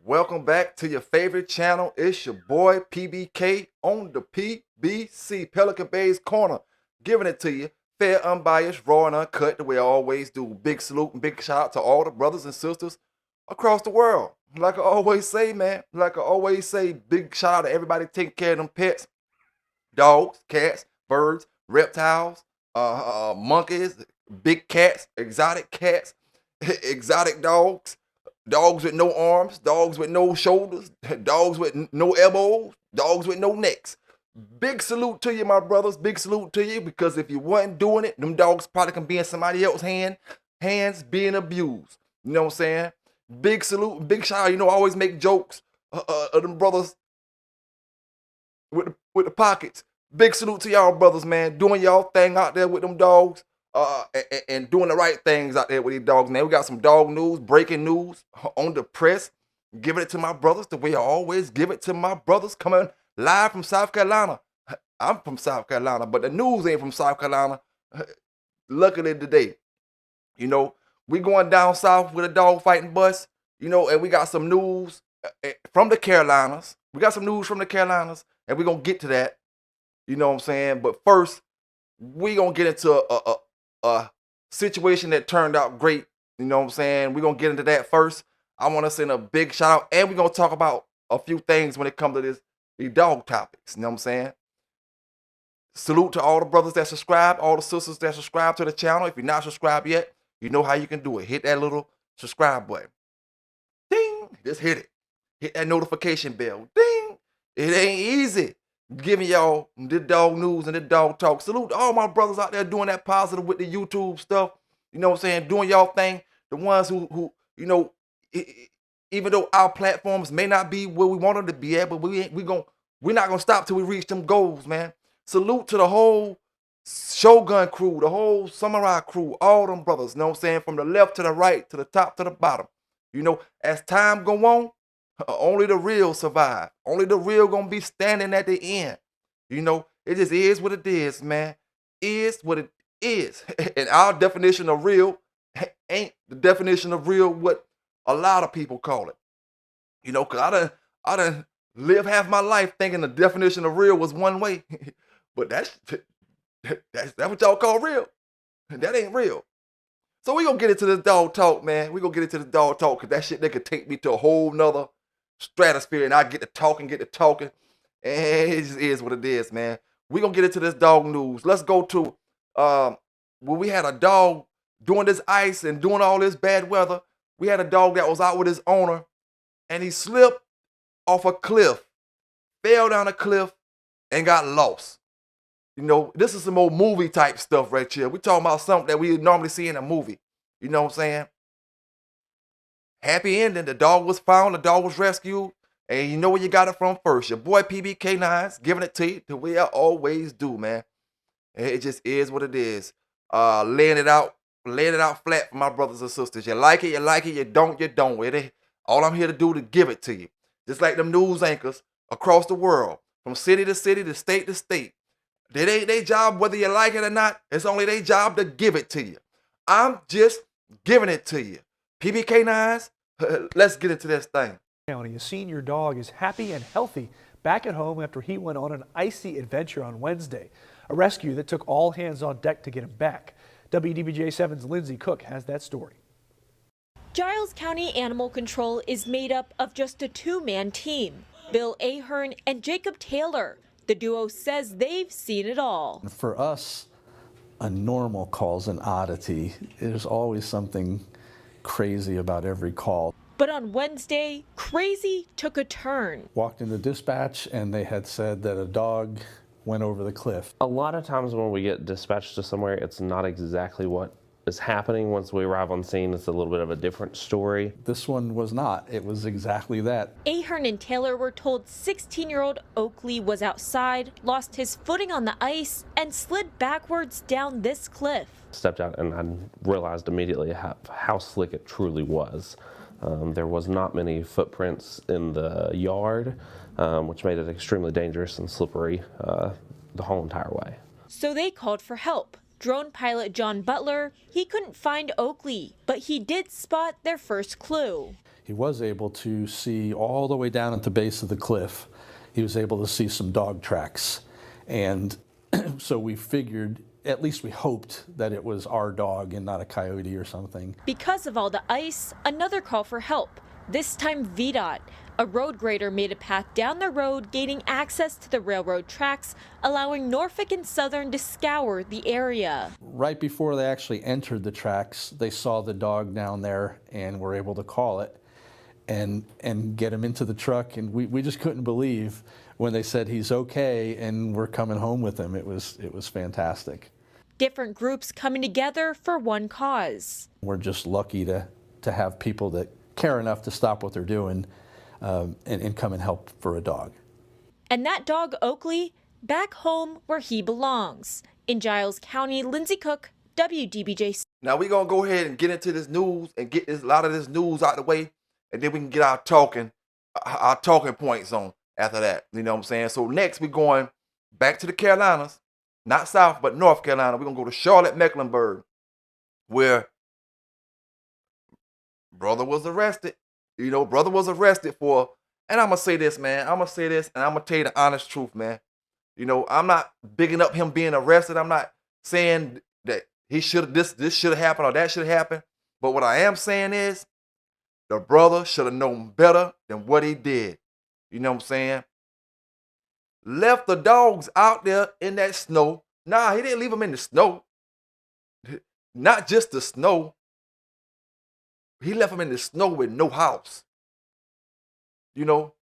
Welcome back to your favorite channel. It's your boy PBK on the PBC, Pelican Bay's Corner, giving it to you fair, unbiased, raw, and uncut, the way I always do. Big salute and big shout out to all the brothers and sisters across the world. Like I always say, man, big shout out to everybody taking care of them pets, dogs, cats, birds, reptiles, monkeys, big cats, exotic dogs. Dogs with no arms, dogs with no shoulders, dogs with no elbows, dogs with no necks. Big salute to you, my brothers. Big salute to you, because if you wasn't doing it, them dogs probably can be in somebody else's hands being abused. You know what I'm saying? Big salute, big shout out. You know, I always make jokes of them brothers with the pockets. Big salute to y'all brothers, man. Doing y'all thing out there with them dogs. And doing the right things out there with these dogs, man. We got some dog news, breaking news on the press. Giving it to my brothers the way I always give it to my brothers. Coming live from South Carolina. I'm from South Carolina, but the news ain't from South Carolina. Luckily today, you know, we going down south with a dog fighting bus, you know, and we got some news from the Carolinas. We got some news from the Carolinas, and we're going to get to that. You know what I'm saying? But first, we going to get into a situation that turned out great. You know what I'm saying? We're going to get into that first. I want to send a big shout out, and we're going to talk about a few things when it comes to these dog topics. You know what I'm saying? Salute to all the brothers that subscribe, all the sisters that subscribe to the channel. If you're not subscribed yet, you know how you can do it. Hit that little subscribe button. Ding! Just hit it. Hit that notification bell. Ding! It ain't easy giving y'all the dog news and the dog talk. Salute to all my brothers out there doing that positive with the YouTube stuff. You know what I'm saying? Doing y'all thing. The ones who you know, even though our platforms may not be where we want them to be at, but we're not gonna stop till we reach them goals, man. Salute to the whole Shogun crew, the whole Samurai crew, all them brothers. You know what I'm saying? From the left to the right, to the top to the bottom. You know, as time go on, only the real survive. Only the real gonna be standing at the end. You know, it just is what it is, man. Is what it is. And our definition of real ain't the definition of real what a lot of people call it. You know, cause I done lived half my life thinking the definition of real was one way. But that's what y'all call real. That ain't real. So we gonna get into this dog talk, man. We gonna get into this dog talk, cause that shit, they could take me to a whole nother stratosphere, and I get to talking, and it just is what it is, man. We gonna get into this dog news. Let's go to where we had a dog doing this ice and doing all this bad weather. We had a dog that was out with his owner, and he slipped off a cliff, fell down a cliff, and got lost. You know, this is some old movie type stuff right here. We talking about something that we normally see in a movie. You know what I'm saying? Happy ending. The dog was found. The dog was rescued. And you know where you got it from first. Your boy PB K9s giving it to you the way I always do, man. And it just is what it is. Laying it out flat for my brothers and sisters. You like it, you don't, you don't. All I'm here to do to give it to you. Just like them news anchors across the world, from city to city, to state. It ain't their job whether you like it or not. It's only their job to give it to you. I'm just giving it to you. PBK9s, let's get into this thing. County, a senior dog is happy and healthy back at home after he went on an icy adventure on Wednesday. A rescue that took all hands on deck to get him back. WDBJ7's Lindsay Cook has that story. Giles County Animal Control is made up of just a two-man team, Bill Ahern and Jacob Taylor. The duo says they've seen it all. For us, a normal call's an oddity. There's always something crazy about every call. But on Wednesday, crazy took a turn. Walked into dispatch and they had said that a dog went over the cliff. A lot of times when we get dispatched to somewhere, it's not exactly what is happening. Once we arrive on scene, it's a little bit of a different story. This one was not. It was exactly that. Ahern and Taylor were told 16-year-old Oakley was outside, lost his footing on the ice, and slid backwards down this cliff. Stepped out and I realized immediately how slick it truly was. There was not many footprints in the yard, which made it extremely dangerous and slippery the whole entire way. So they called for help. Drone pilot John Butler, he couldn't find Oakley, but he did spot their first clue. he was able to see all the way down at the base of the cliff. He was able to see some dog tracks. And so we figured, at least we hoped, that it was our dog and not a coyote or something. Because of all the ice, another call for help, this time VDOT. A road grader made a path down the road, gaining access to the railroad tracks, allowing Norfolk and Southern to scour the area. Right before they actually entered the tracks, they saw the dog down there and were able to call it and get him into the truck. And we just couldn't believe when they said he's okay and we're coming home with him. It was fantastic. Different groups coming together for one cause. We're just lucky to have people that care enough to stop what they're doing and come and help for a dog. And that dog, Oakley, back home where he belongs. In Giles County, Lindsay Cook, WDBJ. Now we're going to go ahead and get into this news and get a lot of this news out of the way, and then we can get our talking points on after that. You know what I'm saying? So next we're going back to the Carolinas, not South, but North Carolina. We're going to go to Charlotte, Mecklenburg, where brother was arrested. You know, brother was arrested for, and I'm going to say this, man. I'm going to say this, and I'm going to tell you the honest truth, man. You know, I'm not bigging up him being arrested. I'm not saying that he should have, this should have happened or that should have happened. But what I am saying is the brother should have known better than what he did. You know what I'm saying? Left the dogs out there in that snow. Nah, he didn't leave them in the snow. Not just the snow. He left them in the snow with no house. You know?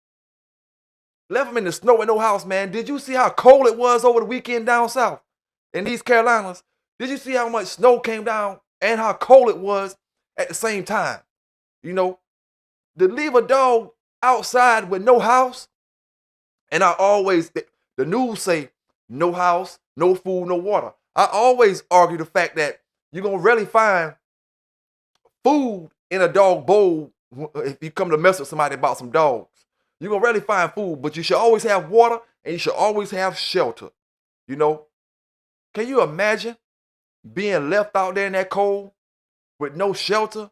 Left them in the snow with no house, man. Did you see how cold it was over the weekend down south in these Carolinas? Did you see how much snow came down and how cold it was at the same time? You know? To leave a dog outside with no house, and the news say no house, no food, no water. I always argue the fact that you're going to rarely find food in a dog bowl if you come to mess with somebody about some dogs. You're going to rarely find food, but you should always have water and you should always have shelter. You know? Can you imagine being left out there in that cold with no shelter?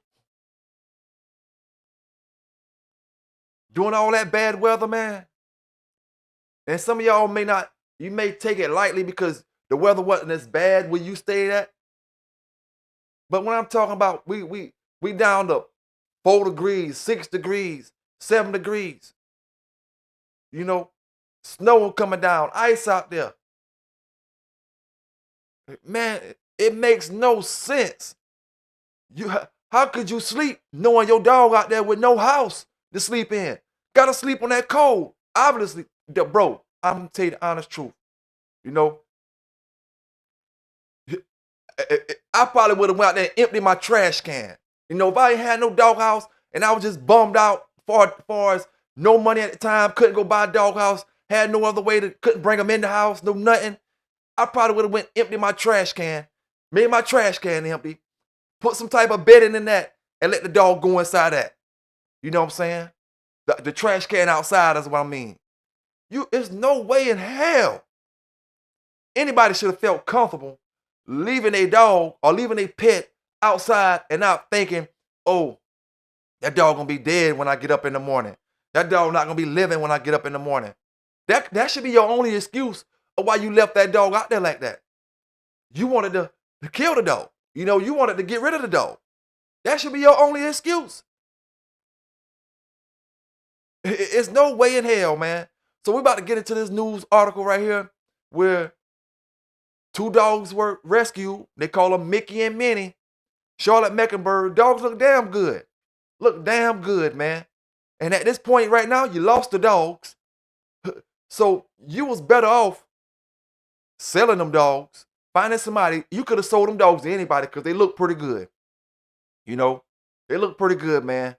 Doing all that bad weather, man. And some of y'all may take it lightly because the weather wasn't as bad where you stayed at. But when I'm talking about, we down to 4 degrees, 6 degrees, 7 degrees. You know, snow coming down, ice out there. Man, it makes no sense. How could you sleep knowing your dog out there with no house to sleep in? Gotta sleep on that cold. Obviously, bro, I'm gonna tell you the honest truth. You know, I probably would have went out there and emptied my trash can. You know, if I ain't had no doghouse and I was just bummed out far as no money at the time, couldn't go buy a doghouse, had no other way couldn't bring them in the house, no nothing, I probably would have went empty my trash can, made my trash can empty, put some type of bedding in that, and let the dog go inside that. You know what I'm saying? The trash can outside is what I mean. There's no way in hell anybody should have felt comfortable leaving a dog or leaving a pet outside and not thinking, oh, that dog gonna be dead when I get up in the morning. That dog not gonna be living when I get up in the morning. That should be your only excuse of why you left that dog out there like that. You wanted to kill the dog. You know, you wanted to get rid of the dog. That should be your only excuse. It's no way in hell, man. So we're about to get into this news article right here where 2 dogs were rescued. They call them Mickey and Minnie. Charlotte, Mecklenburg. Dogs look damn good. Look damn good, man. And at this point right now, you lost the dogs. So you was better off selling them dogs, finding somebody. You could have sold them dogs to anybody because they look pretty good. You know, they look pretty good, man.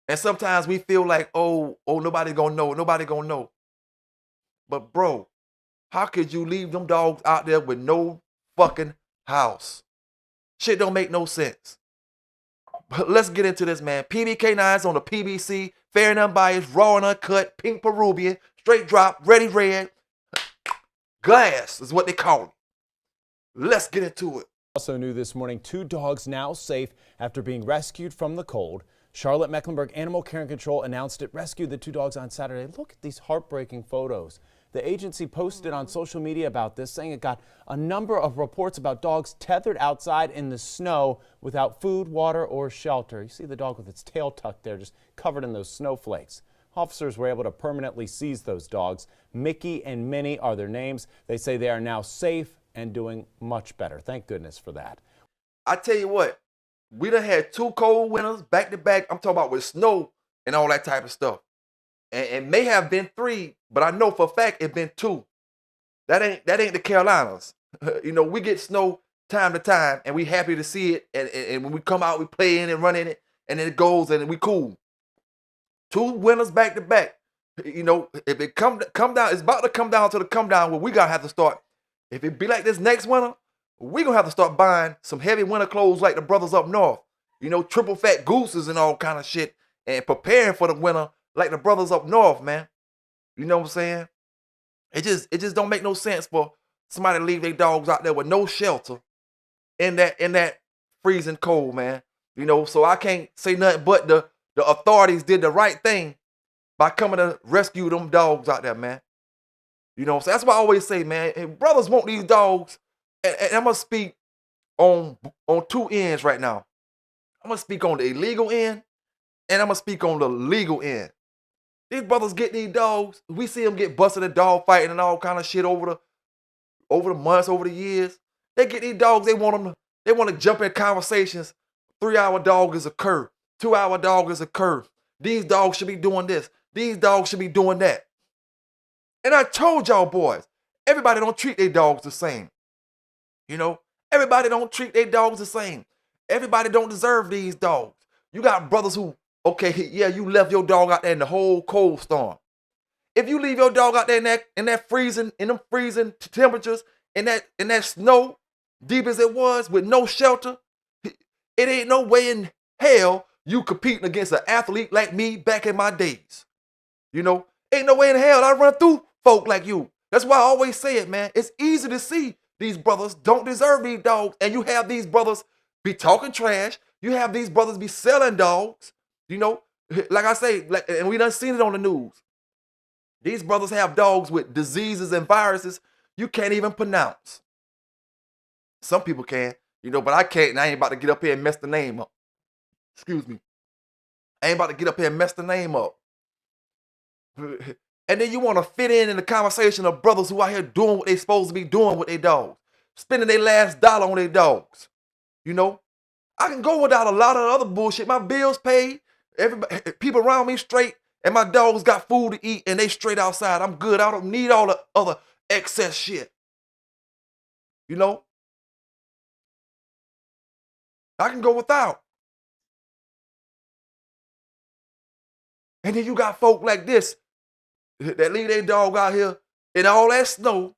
And sometimes we feel like, oh, nobody gonna know, nobody gonna know. But bro, how could you leave them dogs out there with no fucking house? Shit don't make no sense. But let's get into this, man. K9s on the PBC, fair and unbiased, raw and uncut, pink Peruvian, straight drop, ready red. Glass is what they call it. Let's get into it. Also new this morning, 2 dogs now safe after being rescued from the cold. Charlotte Mecklenburg Animal Care and Control announced it rescued the 2 dogs on Saturday. Look at these heartbreaking photos. The agency posted on social media about this, saying it got a number of reports about dogs tethered outside in the snow without food, water, or shelter. You see the dog with its tail tucked there, just covered in those snowflakes. Officers were able to permanently seize those dogs. Mickey and Minnie are their names. They say they are now safe and doing much better. Thank goodness for that. I tell you what, we done had 2 cold winters back to back. I'm talking about with snow and all that type of stuff. And may have been 3, but I know for a fact it been 2. That ain't the Carolinas. You know, we get snow time to time, and we happy to see it. And when we come out, we play in it, run in it, and then it goes, and we cool. 2 winters back to back. You know, if it come down, it's about to come down to the come down where we gotta have to start. If it be like this next winter, we gonna have to start buying some heavy winter clothes like the brothers up north. You know, triple fat gooses and all kind of shit, and preparing for the winter like the brothers up north, man. You know what I'm saying? It just don't make no sense for somebody to leave their dogs out there with no shelter in that freezing cold, man. You know, so I can't say nothing but the authorities did the right thing by coming to rescue them dogs out there, man. You know, so that's why I always say, man, if brothers want these dogs, and I'm gonna speak on 2 ends right now. I'm gonna speak on the illegal end, and I'm gonna speak on the legal end. These brothers get these dogs. We see them get busted in dog fighting and all kind of shit over the months, over the years. They get these dogs. They want to jump in conversations. 3-hour dog is a cur. 2-hour dog is a cur. These dogs should be doing this. These dogs should be doing that. And I told y'all boys, everybody don't treat their dogs the same. You know, everybody don't treat their dogs the same. Everybody don't deserve these dogs. You got brothers who, okay, yeah, you left your dog out there in the whole cold storm. If you leave your dog out there in them freezing temperatures, in that snow, deep as it was, with no shelter, it ain't no way in hell you competing against an athlete like me back in my days. You know, ain't no way in hell I run through folk like you. That's why I always say it, man. It's easy to see these brothers don't deserve these dogs, and you have these brothers be talking trash. You have these brothers be selling dogs. You know, like I say, and we done seen it on the news. These brothers have dogs with diseases and viruses you can't even pronounce. Some people can, you know, but I can't, and I ain't about to get up here and mess the name up. Excuse me. I ain't about to get up here and mess the name up. And then you want to fit in the conversation of brothers who out here doing what they supposed to be doing with their dogs, spending their last dollar on their dogs. You know, I can go without a lot of other bullshit. My bills paid, everybody, people around me straight, and my dogs got food to eat, and they straight outside. I'm good. I don't need all the other excess shit. You know, I can go without. And then you got folk like this that leave their dog out here in all that snow,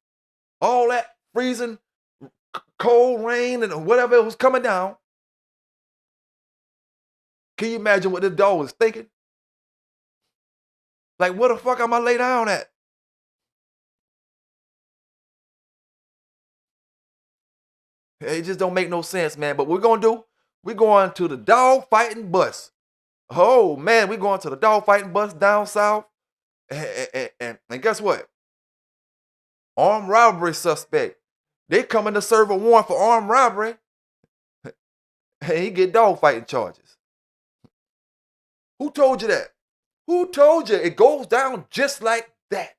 all that freezing cold rain and whatever it was coming down. Can you imagine what this dog was thinking? Like, where the fuck am I lay down at? It just don't make no sense, man. But we're going to do, we're going to the dog fighting bus. Oh, man, we're going to the dog fighting bus down south. And guess what? Armed robbery suspect. They coming to serve a warrant for armed robbery. And he get dog fighting charges. Who told you that? Who told you it goes down just like that?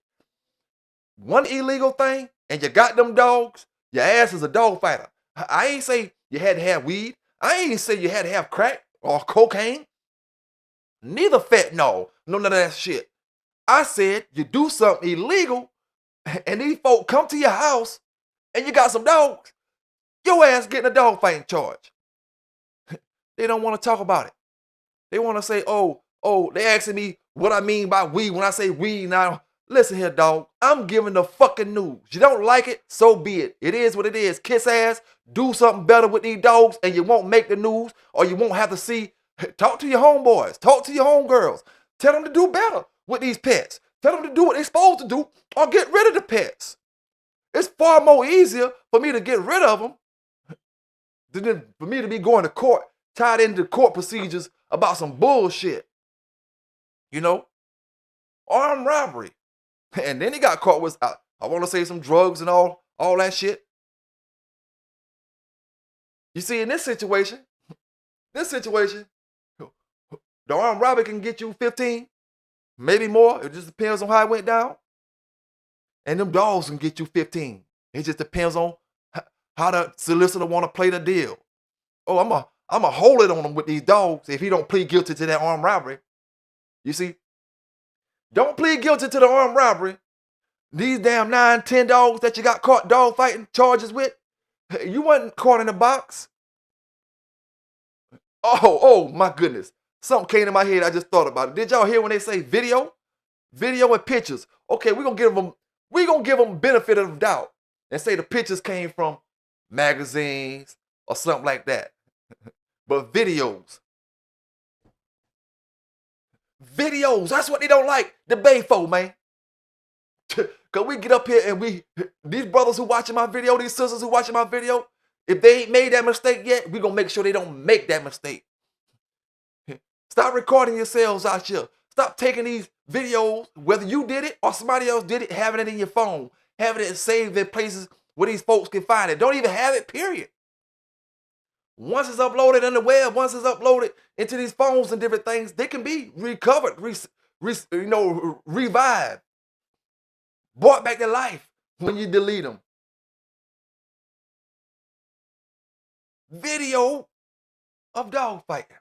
One illegal thing and you got them dogs, your ass is a dog fighter. I ain't say you had to have weed. I ain't say you had to have crack or cocaine. Neither fentanyl, none of that shit. I said you do something illegal and these folk come to your house and you got some dogs, your ass getting a dog fighting charge. They don't want to talk about it. They want to say, oh, they asking me what I mean by weed when I say weed now. Listen here, dog. I'm giving the fucking news. You don't like it, so be it. It is what it is. Kiss ass, do something better with these dogs and you won't make the news or you won't have to see. Talk to your homeboys. Talk to your homegirls. Tell them to do better with these pets. Tell them to do what they're supposed to do or get rid of the pets. It's far more easier for me to get rid of them than for me to be going to court, tied into court procedures about some bullshit. You know, armed robbery. And then he got caught with, I want to say some drugs and all that shit. You see, in this situation, the armed robbery can get you 15, maybe more. It just depends on how it went down. And them dogs can get you 15. It just depends on how the solicitor want to play the deal. Oh, I'm a hold it on him with these dogs if he don't plead guilty to that armed robbery. You see, don't plead guilty to the armed robbery. These damn 9, 10 dogs that you got caught dog fighting charges with, you wasn't caught in a box. Oh my goodness. Something came to my head. I just thought about it. Did y'all hear when they say video? Video and pictures. Okay, we're gonna give them benefit of the doubt and say the pictures came from magazines or something like that. But videos, that's what they don't like the Bay folk, man. Cause we get up here and these brothers who watching my video, these sisters who watching my video, if they ain't made that mistake yet, we gonna make sure they don't make that mistake. Stop recording yourselves out here. Stop taking these videos, whether you did it or somebody else did it, having it in your phone, having it saved in places where these folks can find it. Don't even have it, period. Once it's uploaded on the web, once it's uploaded into these phones and different things, they can be recovered, revived, brought back to life when you delete them. Video of dog fighting.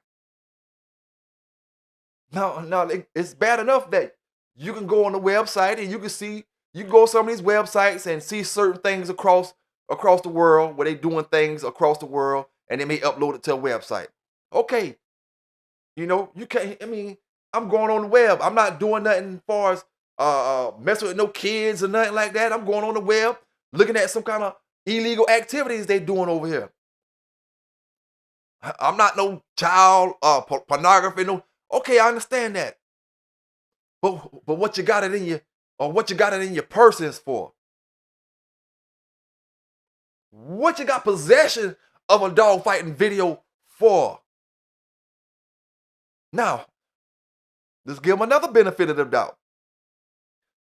Now, it's bad enough that you can go on the website and you can go to some of these websites and see certain things across the world where they doing things across the world and they may upload it to a website. Okay. You can't, I'm going on the web. I'm not doing nothing as far as messing with no kids or nothing like that. I'm going on the web looking at some kind of illegal activities they doing over here. I'm not no child pornography, no. Okay, I understand that. But what you got it in your purse is for? What you got possession of a dog fighting video for? Now, let's give him another benefit of the doubt.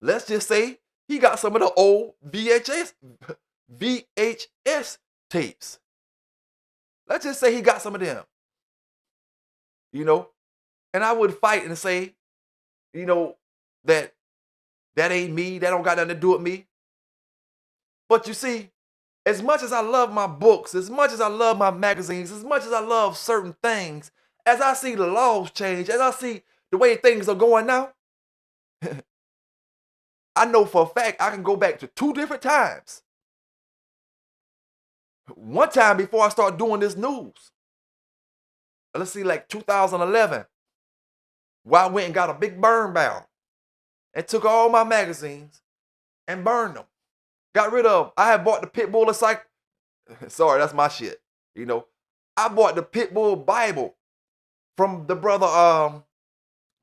Let's just say he got some of the old VHS tapes. Let's just say he got some of them. And I would fight and say, that ain't me. That don't got nothing to do with me. But you see, as much as I love my books, as much as I love my magazines, as much as I love certain things, as I see the laws change, as I see the way things are going now, I know for a fact I can go back to 2 different times. One time before I start doing this news. Let's see, like 2011. Where I went and got a big burn barrel and took all my magazines and burned them. Got rid of them. I had bought the Pitbull sorry, that's my shit. I bought the Pitbull Bible from the brother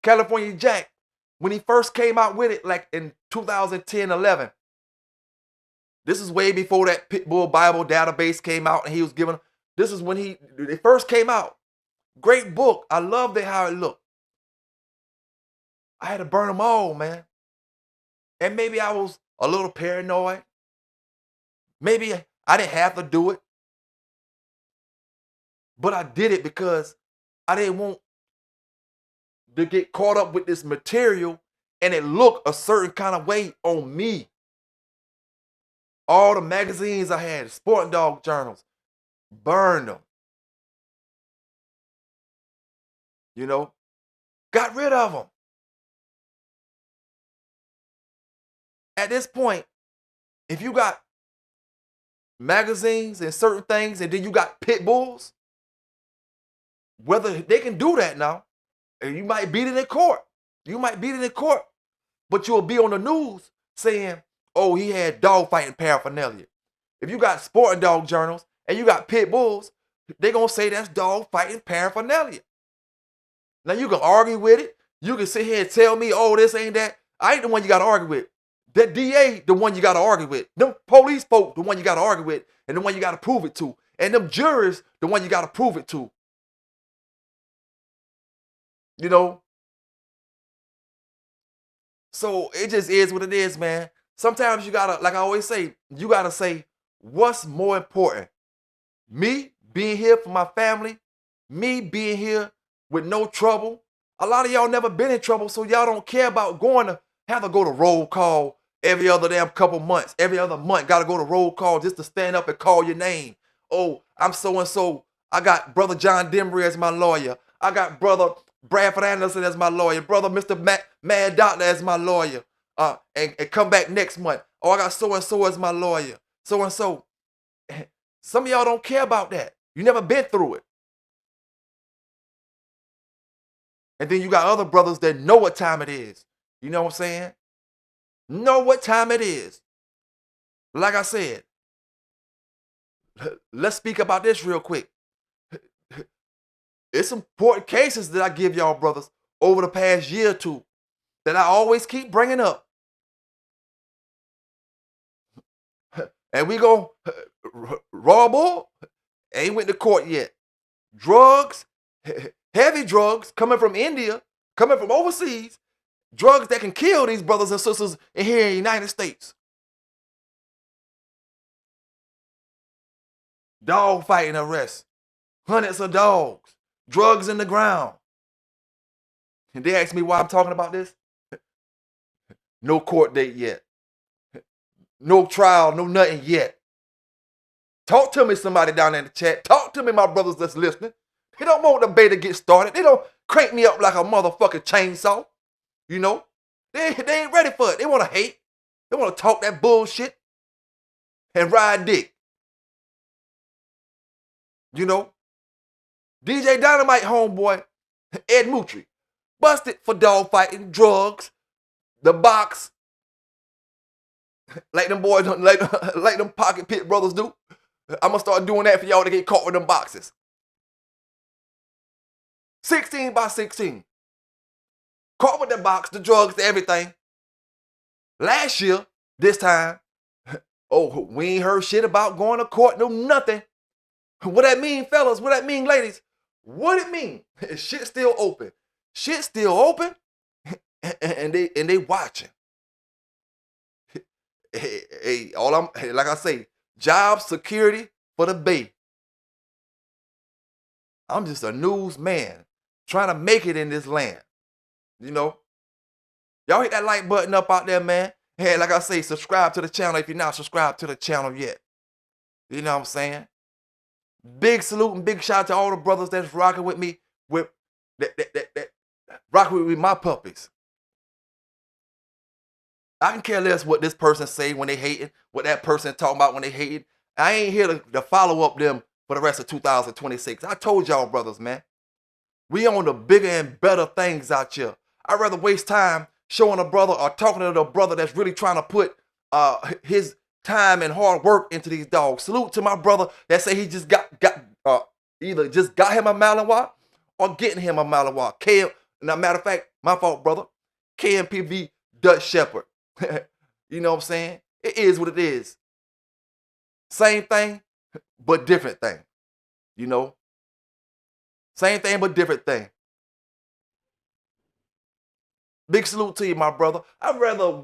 California Jack when he first came out with it, like in 2010-11. This is way before that Pitbull Bible database came out and he was giving. This is when it first came out. Great book. I loved it how it looked. I had to burn them all, man. And maybe I was a little paranoid. Maybe I didn't have to do it. But I did it because I didn't want to get caught up with this material and it looked a certain kind of way on me. All the magazines I had, sporting dog journals, burned them. Got rid of them. At this point, if you got magazines and certain things and then you got pit bulls, whether they can do that now, and you might beat it in court. But you'll be on the news saying, oh, he had dog fighting paraphernalia. If you got sporting dog journals and you got pit bulls, they're going to say that's dog fighting paraphernalia. Now you can argue with it. You can sit here and tell me, oh, this ain't that. I ain't the one you got to argue with. That DA, the one you got to argue with. Them police folk, the one you got to argue with, and the one you got to prove it to. And them jurors, the one you got to prove it to. You know? So it just is what it is, man. Sometimes you gotta, like I always say, you gotta say, what's more important? Me being here for my family, me being here with no trouble. A lot of y'all never been in trouble, so y'all don't care about have to go to roll call every other damn couple months. Every other month, gotta go to roll call just to stand up and call your name. Oh, I'm so-and-so. I got brother John Demry as my lawyer. I got brother Bradford Anderson as my lawyer. Brother Mr. Mad Doctor as my lawyer. And come back next month. Oh, I got so-and-so as my lawyer. So-and-so. Some of y'all don't care about that. You never been through it. And then you got other brothers that know what time it is. You know what I'm saying? Know what time it is. Like I said, let's speak about this real quick. It's important cases that I give y'all brothers over the past year or two that I always keep bringing up. And we go, raw bull, ain't went to court yet. Drugs, heavy drugs coming from India, coming from overseas, drugs that can kill these brothers and sisters in here in the United States. Dog fighting arrests, hundreds of dogs, drugs in the ground. And they ask me why I'm talking about this. No court date yet. No trial, no nothing yet. Talk to me, somebody down there in the chat. Talk to me, my brothers that's listening. They don't want the debate to get started. They don't crank me up like a motherfucking chainsaw. You know? They ain't ready for it. They want to hate. They want to talk that bullshit and ride dick. You know? DJ Dynamite homeboy, Ed Mutry, busted for dog fighting, drugs, the box, like them boys, like them pocket pit brothers do. I'm going to start doing that for y'all to get caught with them boxes. 16 by 16. Caught with the box, the drugs, everything. Last year, this time, oh, we ain't heard shit about going to court, no nothing. What that mean, fellas? What that mean, ladies? What it mean? Shit still open. Shit still open, and they watching. Hey, like I say, job security for the Bay. I'm just a newsman trying to make it in this land. You know? Y'all hit that like button up out there, man. Hey, like I say, subscribe to the channel if you're not subscribed to the channel yet. You know what I'm saying? Big salute and big shout out to all the brothers that's rocking with me, that rocking with me, my puppies. I can care less what this person say when they hating, what that person talking about when they hating. I ain't here to follow up them for the rest of 2026. I told y'all, brothers, man. We on the bigger and better things out here. I'd rather waste time showing a brother or talking to the brother that's really trying to put his time and hard work into these dogs. Salute to my brother that say he just got either just got him a Malinois or getting him a Malinois. Now, matter of fact, my fault, brother. KMPV Dutch Shepherd. You know what I'm saying? It is what it is. Same thing, but different thing. You know? Same thing, but different thing. Big salute to you, my brother. I'd rather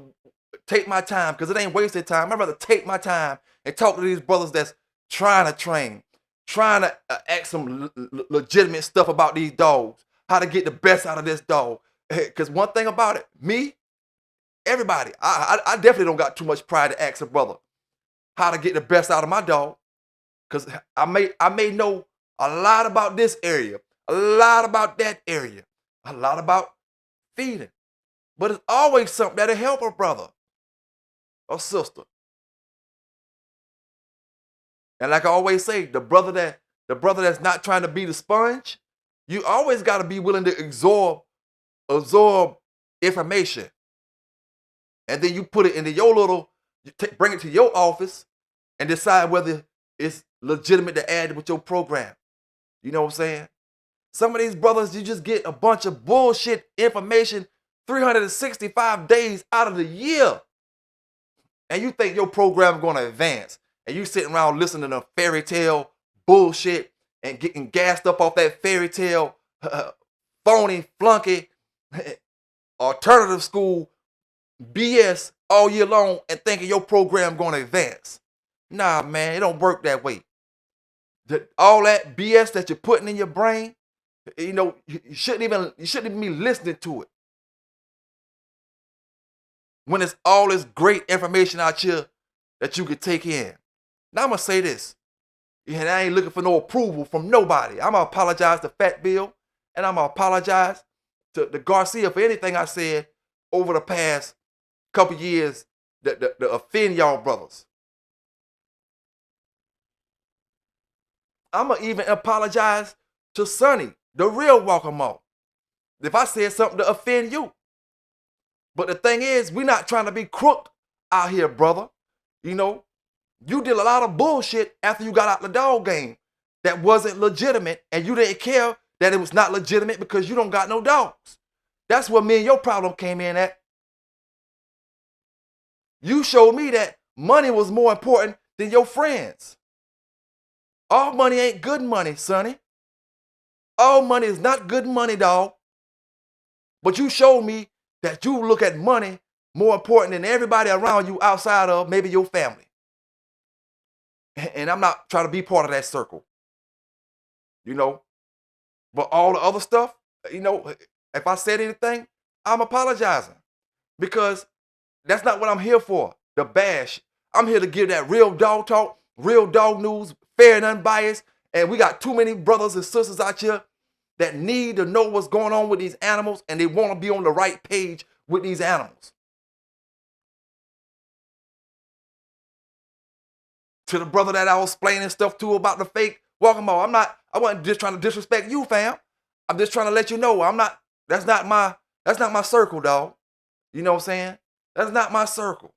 take my time, because it ain't wasted time. I'd rather take my time and talk to these brothers that's trying to train, trying to ask some legitimate stuff about these dogs, how to get the best out of this dog. Because one thing about it, me, everybody, I definitely don't got too much pride to ask a brother how to get the best out of my dog. Because I may know a lot about this area, a lot about that area, a lot about feeding. But it's always something that'll help a brother or sister. And like I always say, the brother that's not trying to be the sponge, you always got to be willing to absorb information. And then you put it into your bring it to your office and decide whether it's legitimate to add with your program. You know what I'm saying? Some of these brothers, you just get a bunch of bullshit information 365 days out of the year. And you think your program is going to advance. And you sitting around listening to fairy tale bullshit and getting gassed up off that fairy tale phony, flunky, alternative school BS all year long and thinking your program going to advance. Nah, man, it don't work that way. All that BS that you're putting in your brain, you shouldn't even be listening to it. When it's all this great information out here that you could take in. Now I'm going to say this, and I ain't looking for no approval from nobody. I'm going to apologize to Fat Bill, and I'm going to apologize to Garcia for anything I said over the past couple years that offend y'all brothers. I'm going to even apologize to Sonny, the real Walker Mall, if I said something to offend you. But the thing is, we're not trying to be crooked out here, brother. You did a lot of bullshit after you got out the dog game that wasn't legitimate, and you didn't care that it was not legitimate because you don't got no dogs. That's where me and your problem came in at. You showed me that money was more important than your friends. All money ain't good money, Sonny. All money is not good money, dog. But you showed me that you look at money more important than everybody around you outside of maybe your family. And I'm not trying to be part of that circle. But all the other stuff, if I said anything, I'm apologizing. Because that's not what I'm here for, the bash. I'm here to give that real dog talk, real dog news, fair and unbiased. And we got too many brothers and sisters out here that need to know what's going on with these animals, and they want to be on the right page with these animals. To the brother that I was explaining stuff to about the fake Walker Mall, I wasn't just trying to disrespect you, fam. I'm just trying to let you know that's not my circle, dog. You know what I'm saying? That's not my circle.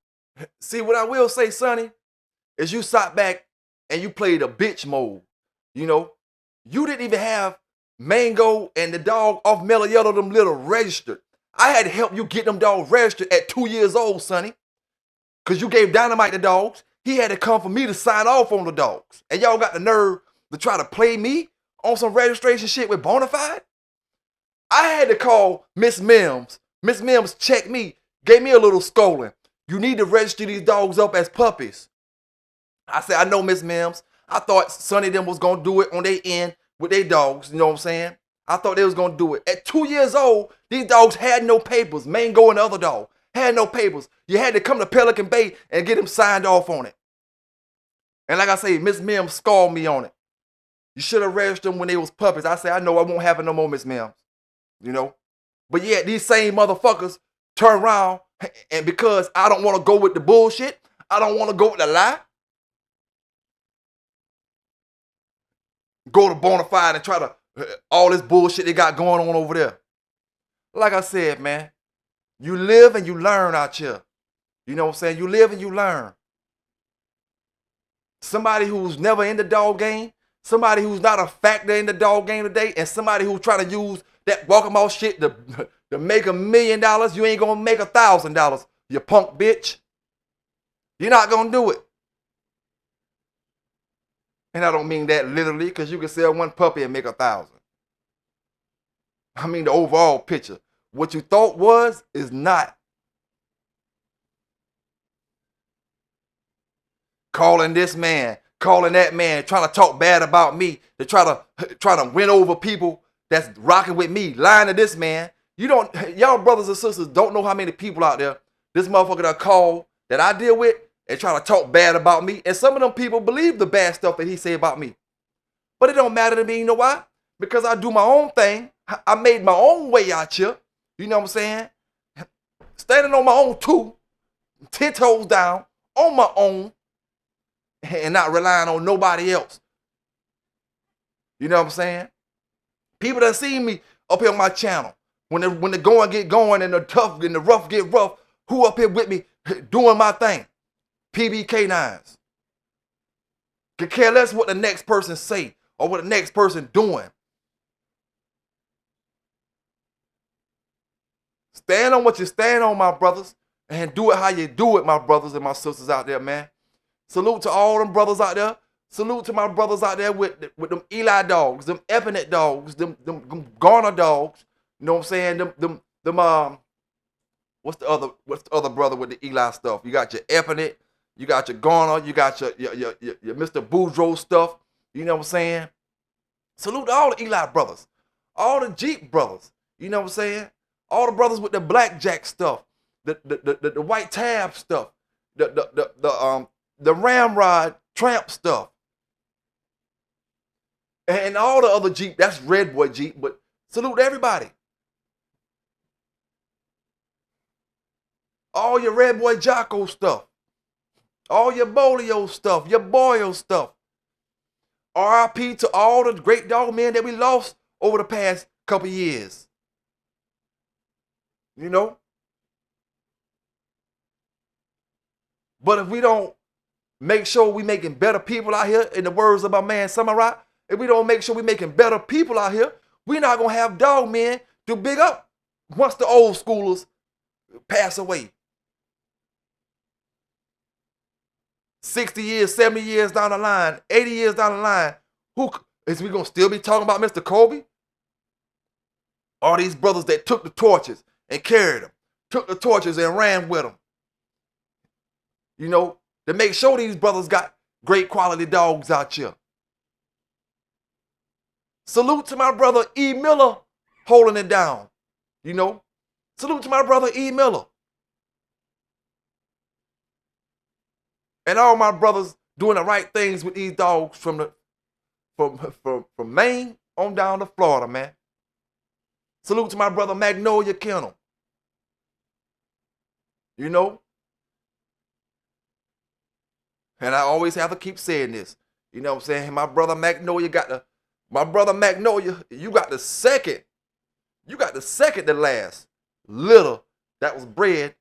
See, what I will say, Sonny, is you sat back and you played a bitch mode. You didn't even have Mango and the dog off Mellow Yellow, them little registered. I had to help you get them dogs registered at 2 years old, Sonny. Because you gave Dynamite the dogs. He had to come for me to sign off on the dogs. And y'all got the nerve to try to play me on some registration shit with Bonafide? I had to call Miss Mims. Miss Mims checked me, gave me a little scolding. You need to register these dogs up as puppies. I said, I know, Miss Mims. I thought Sonny them was going to do it on their end with their dogs, you know what I'm saying? I thought they was going to do it. At 2 years old, these dogs had no papers. Mango and the other dog had no papers. You had to come to Pelican Bay and get them signed off on it. And like I say, Miss Mims scolded me on it. You should have registered them when they was puppies. I said, I know, I won't have it no more, Miss Mims. But yeah, these same motherfuckers turn around, and because I don't want to go with the bullshit, I don't want to go with the lie, go to Bonafide and try to all this bullshit they got going on over there. Like I said, man, you live and you learn out here. You know what I'm saying? You live and you learn. Somebody who's never in the dog game, somebody who's not a factor in the dog game today, and somebody who's trying to use that walking off shit to make $1 million, you ain't gonna make $1,000, you punk bitch. You're not gonna do it. And I don't mean that literally, because you can sell one puppy and make 1,000. I mean the overall picture. What you thought was is not. Calling this man, calling that man, trying to talk bad about me, to try to win over people that's rocking with me, lying to this man. Y'all brothers and sisters don't know how many people out there this motherfucker that call that I deal with and try to talk bad about me. And some of them people believe the bad stuff that he say about me. But it don't matter to me, you know why? Because I do my own thing. I made my own way out here. You know what I'm saying? Standing on my own 10 toes down, on my own, and not relying on nobody else. You know what I'm saying? People that see me up here on my channel, when the going get going and the tough and the rough get rough, who up here with me doing my thing? PB K9s. Could care less what the next person say or what the next person doing. Stand on what you stand on, my brothers, and do it how you do it, my brothers and my sisters out there, man. Salute to all them brothers out there. Salute to my brothers out there with them Eli dogs, them Epinet dogs, them Garner dogs, You know what I'm saying? What's the other brother with the Eli stuff? You got your Epinette, you got your Garner, you got your Mr. Boudreaux stuff. You know what I'm saying? Salute to all the Eli brothers, all the Jeep brothers. You know what I'm saying? All the brothers with the blackjack stuff, the white tab stuff, the ramrod tramp stuff, and all the other Jeep. That's Red Boy Jeep, but salute to everybody. All your Red Boy Jocko stuff, all your Bolio stuff, your Boyle stuff. RIP to all the great dog men that we lost over the past couple years. You know? But if we don't make sure we making better people out here, in the words of my man Samurai, if we don't make sure we making better people out here, we're not going to have dog men to big up once the old schoolers pass away. 60 years, 70 years down the line, 80 years down the line, who is we going to still be talking about Mr. Kobe? All these brothers that took the torches and carried them, took the torches and ran with them. You know, to make sure these brothers got great quality dogs out here. Salute to my brother E. Miller holding it down. You know, salute to my brother E. Miller. And all my brothers doing the right things with these dogs from Maine on down to Florida, man. Salute to my brother Magnolia Kennel. You know? And I always have to keep saying this. You know what I'm saying? My brother Magnolia you got the second to last litter that was bred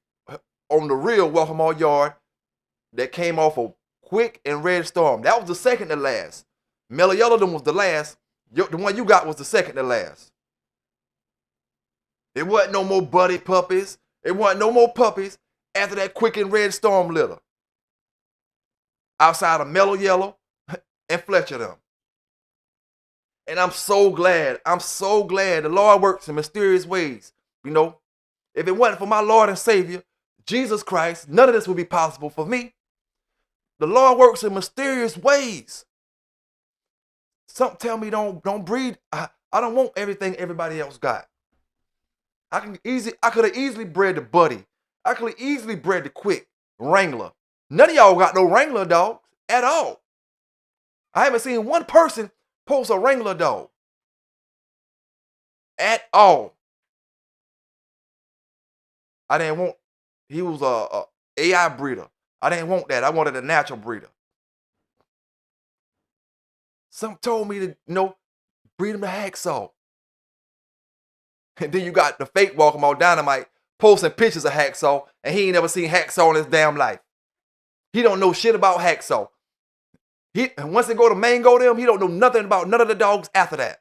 on the real Welcome All Yard that came off of Quick and Red Storm. That was the second to last. Mellow Yellow was the last. The one you got was the second to last. It wasn't no more buddy puppies. It wasn't no more puppies after that Quick and Red Storm litter. Outside of Mellow Yellow and Fletcher them. And I'm so glad the Lord works in mysterious ways. You know, if it wasn't for my Lord and Savior, Jesus Christ, none of this would be possible for me. The Lord works in mysterious ways. Something tell me don't breed. I don't want everything everybody else got. I could have easily bred the Buddy. I could have easily bred the Quick Wrangler. None of y'all got no Wrangler dogs at all. I haven't seen one person post a Wrangler dog at all. I didn't want. He was a AI breeder. I didn't want that. I wanted a natural breeder. Some told me to, breed him to Hacksaw. And then you got the fake Welcome All Dynamite posting pictures of Hacksaw, and he ain't never seen Hacksaw in his damn life. He don't know shit about Hacksaw. And once they go to Mango them, he don't know nothing about none of the dogs after that.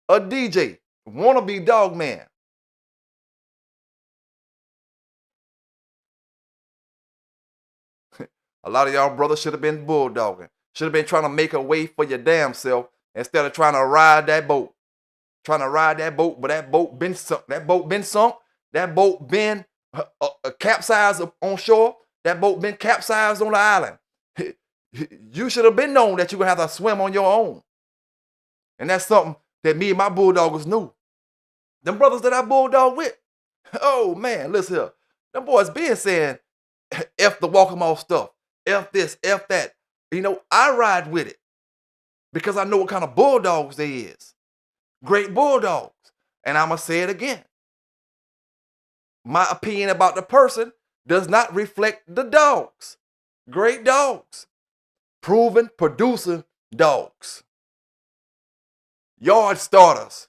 A DJ, wannabe dog man. A lot of y'all brothers should have been bulldogging. Should have been trying to make a way for your damn self instead of trying to ride that boat. Trying to ride that boat, but that boat been sunk. That boat been capsized on shore. That boat been capsized on the island. You should have been known that you're going to have to swim on your own. And that's something that me and my bulldoggers knew. Them brothers that I bulldog with, oh man, listen here. Them boys been saying, F the walk 'em off stuff. F this, F that. I ride with it because I know what kind of bulldogs they is. Great bulldogs. And I'm going to say it again. My opinion about the person does not reflect the dogs. Great dogs. Proven producing dogs. Yard starters.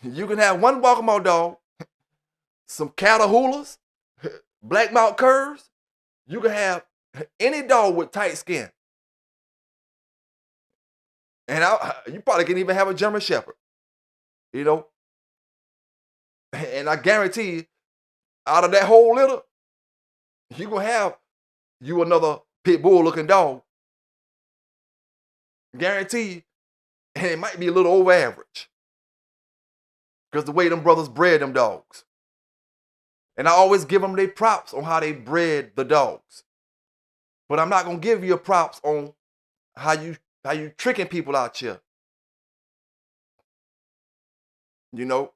You can have one Walkamo dog, some Catahoula's, Black Mount Curs. You can have any dog with tight skin. And you probably can even have a German Shepherd. And I guarantee you, out of that whole litter, You're going to have another pit bull looking dog. Guarantee you. And it might be a little over average. Because the way them brothers bred them dogs. And I always give them their props on how they bred the dogs. But I'm not going to give you props on how you tricking people out here. You know?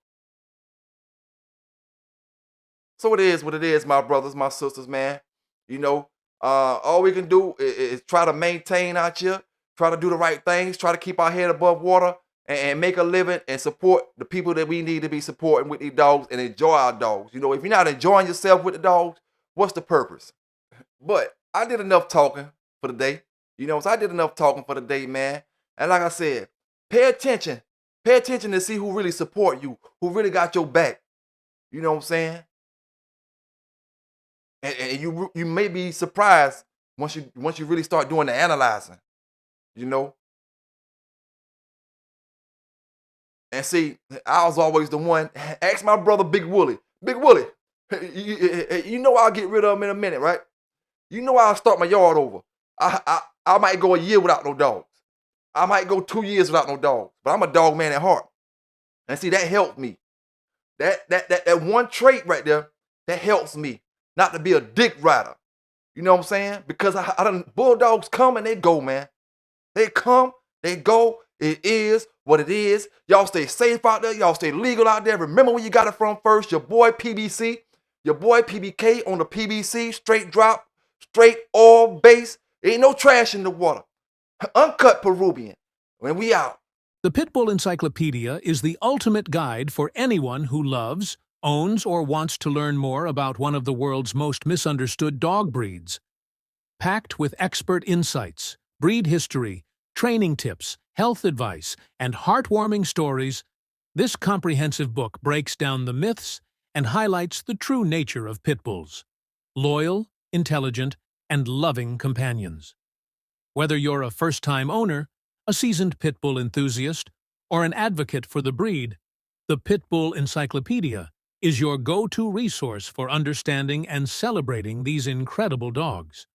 So it is what it is, my brothers, my sisters, man. You know, all we can do is try to maintain out here, try to do the right things, try to keep our head above water and make a living and support the people that we need to be supporting with these dogs and enjoy our dogs. You know, if you're not enjoying yourself with the dogs, what's the purpose? But I did enough talking for the day. You know, so I did enough talking for the day, man. And like I said, pay attention. Pay attention to see who really support you, who really got your back. You know what I'm saying? And you may be surprised once you really start doing the analyzing, you know. And see, I was always the one. Ask my brother Big Wooly. Big Wooly, you know I'll get rid of him in a minute, right? You know I'll start my yard over. I might go a year without no dogs. I might go 2 years without no dogs. But I'm a dog man at heart. And see, that helped me. That one trait right there, that helps me not to be a dick rider. You know what I'm saying? Because I done, bulldogs come and they go, man. They come, they go. It is what it is. Y'all stay safe out there. Y'all stay legal out there. Remember where you got it from first. Your boy PBC, your boy PBK on the PBC, straight drop, straight oil base. Ain't no trash in the water. Uncut Peruvian. When we out. The Pitbull Encyclopedia is the ultimate guide for anyone who loves, owns, or wants to learn more about one of the world's most misunderstood dog breeds. Packed with expert insights, breed history, training tips, health advice, and heartwarming stories, this comprehensive book breaks down the myths and highlights the true nature of pit bulls: loyal, intelligent, and loving companions. Whether you're a first-time owner, a seasoned pit bull enthusiast, or an advocate for the breed, the Pitbull Encyclopedia is your go-to resource for understanding and celebrating these incredible dogs.